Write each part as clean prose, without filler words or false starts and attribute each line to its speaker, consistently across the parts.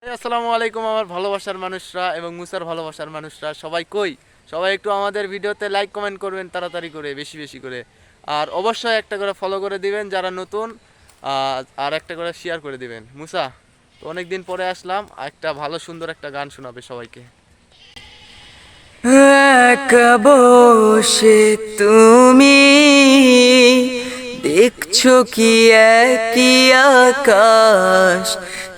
Speaker 1: আসসালামু আলাইকুম আমার ভালোবাসার মানুষরা এবং মুসার ভালোবাসার মানুষরা সবাই কই সবাই একটু আমাদের ভিডিওতে লাইক কমেন্ট করবেন তাড়াতাড়ি করে বেশি বেশি করে আর অবশ্যই একটা করে ফলো করে দিবেন যারা নতুন আর একটা করে শেয়ার করে দিবেন মুসা তো অনেক দিন পরে আসলাম একটা ভালো সুন্দর একটা গান শোনাবে সবাইকে
Speaker 2: একা বসে তুমি দেখছো কি একই আকাশ,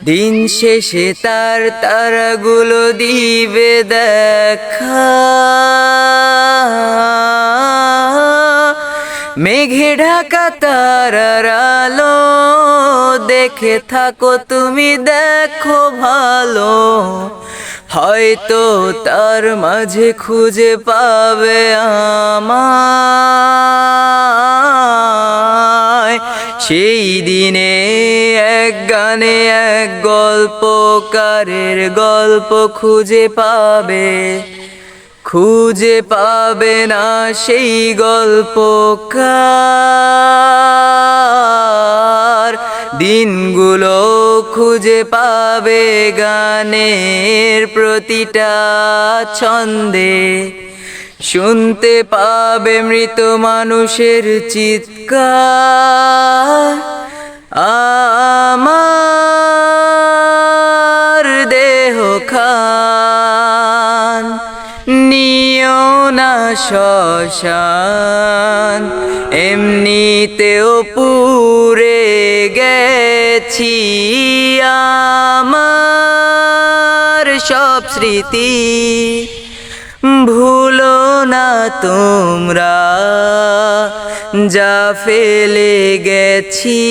Speaker 2: দিন শেষে তার তারাগুলো দিবে দেখা। মেঘে ঢাকা তারার আলো দেখে থাকো তুমি, দেখো ভালো, হয়তো তার মাঝে খুঁজে পাবে আমায়। সেই দিনে এক গানে এক গল্পকারের গল্প খুঁজে পাবে, খুঁজে পাবে না সেই গল্পকার। দিনগুলো খুঁজে পাবে গানের প্রতিটা ছন্দে, শুনতে পাবে মৃত মানুষের চিৎকার। আমার দেহ খান নিও না শ্মশান, এমনিতেও পুড়ে গেছি আমার সব স্মৃতি। ভুলো না তোমরা যা ফেলে গেছি।